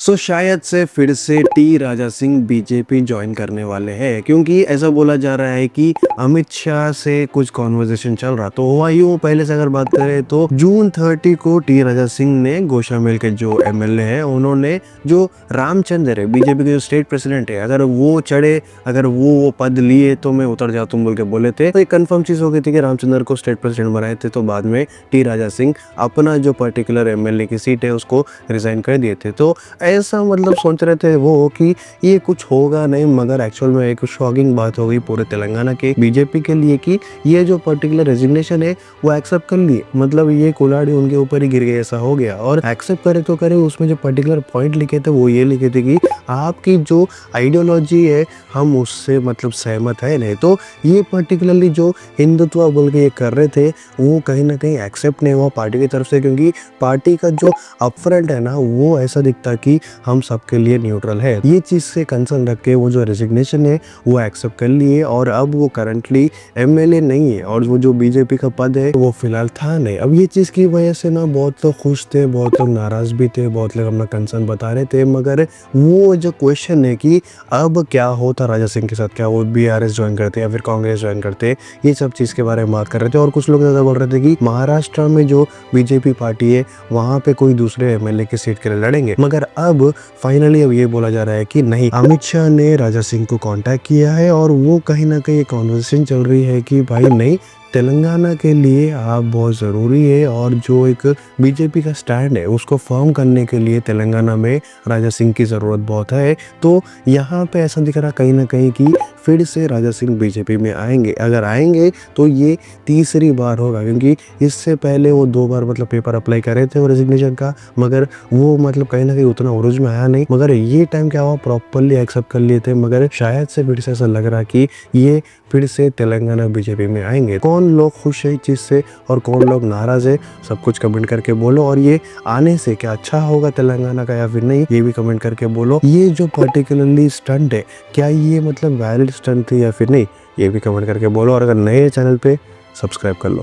शायद से फिर से T Raja Singh BJP join करने वाले हैं, क्योंकि ऐसा बोला जा रहा है कि अमित शाह से कुछ कॉन्वर्सेशन चल रहा। तो हुआ यूं, पहले से अगर बात करें तो जून 30 को टी राजा सिंह ने गोशामेल के जो एमएलए हैं, उन्होंने जो रामचंद्र है बीजेपी के जो स्टेट प्रेसिडेंट है, अगर वो चढ़े, अगर वो पद लिए तो मैं उतर जाता हूं बोल के बोले थे। तो एक कंफर्म चीज हो गई थी कि रामचंद्र को स्टेट प्रेसिडेंट बनाए थे। तो बाद में टी राजा सिंह अपना जो पर्टिकुलर एमएलए की सीट है उसको रिजाइन कर दिए थे। तो ऐसा मतलब सोच रहे थे वो कि ये कुछ होगा नहीं, मगर एक्चुअल में एक शॉकिंग बात हो गई पूरे तेलंगाना के बीजेपी के लिए कि ये जो पर्टिकुलर रेजिग्नेशन है वो एक्सेप्ट कर लिए। मतलब ये कुल्हाड़ी उनके ऊपर ही गिर गई, ऐसा हो गया। और एक्सेप्ट करे तो करे, उसमें जो पर्टिकुलर पॉइंट लिखे थे वो ये लिखे थे कि आपकी जो आइडियोलॉजी है हम उससे मतलब सहमत है नहीं। तो ये पर्टिकुलरली जो हिंदुत्व बोल के ये कर रहे थे वो कहीं ना कहीं एक्सेप्ट नहीं हुआ पार्टी की तरफ से, क्योंकि पार्टी का जो अपफ्रंट है ना वो ऐसा दिखता कि हम सबके लिए न्यूट्रल है। ये चीज से कंसर्न रख के वो जो रेजिग्नेशन है वो एक्सेप्ट कर लिए, और अब वो करंटली एमएलए नहीं है, और वो जो बीजेपी का पद है वो फिलहाल था नहीं। अब ये चीज की वजह से ना बहुत लोग खुश थे, बहुत लोग नाराज भी थे, बहुत लोग अपना कंसर्न बता रहे थे। मगर वो जो क्वेश्चन है कि अब क्या होता राजा सिंह के साथ, क्या वो बीआरएस ज्वाइन करते या फिर कांग्रेस ज्वाइन करते, ये सब चीज के बारे में बात कर रहे थे। और कुछ लोग ज्यादा बोल रहे थे कि महाराष्ट्र में जो बीजेपी पार्टी है वहां पे कोई दूसरे एमएलए की सीट के लिए लड़ेंगे। मगर अब फाइनली अब ये बोला जा रहा है कि नहीं, अमित शाह ने राजा सिंह को कांटेक्ट किया है, और वो कहीं ना कहीं कॉन्वर्सेशन चल रही है कि भाई नहीं, तेलंगाना के लिए आप बहुत ज़रूरी है, और जो एक बीजेपी का स्टैंड है उसको फर्म करने के लिए तेलंगाना में राजा सिंह की ज़रूरत बहुत है। तो यहाँ पे ऐसा दिख रहा कहीं ना कहीं कि फिर से राजा सिंह बीजेपी में आएंगे। अगर आएंगे तो ये तीसरी बार होगा, क्योंकि इससे पहले वो 2 बार मतलब पेपर अप्लाई करे थे वो रेजिग्नेशन का, मगर वो मतलब कहीं ना कहीं उतना उरूज में आया नहीं। मगर ये टाइम क्या हुआ, प्रॉपरली एक्सेप्ट कर लिए थे। मगर शायद से फिर से ऐसा लग रहा कि ये फिर से तेलंगाना बीजेपी में आएंगे। कौन लोग खुश है इस चीज़ से और कौन लोग नाराज है, सब कुछ कमेंट करके बोलो। और ये आने से क्या अच्छा होगा तेलंगाना का या फिर नहीं, ये भी कमेंट करके बोलो। ये जो पर्टिकुलरली स्टंट है, क्या ये मतलब वैलिड स्टंट थी या फिर नहीं, ये भी कमेंट करके बोलो। और अगर नए चैनल पे सब्सक्राइब कर लो।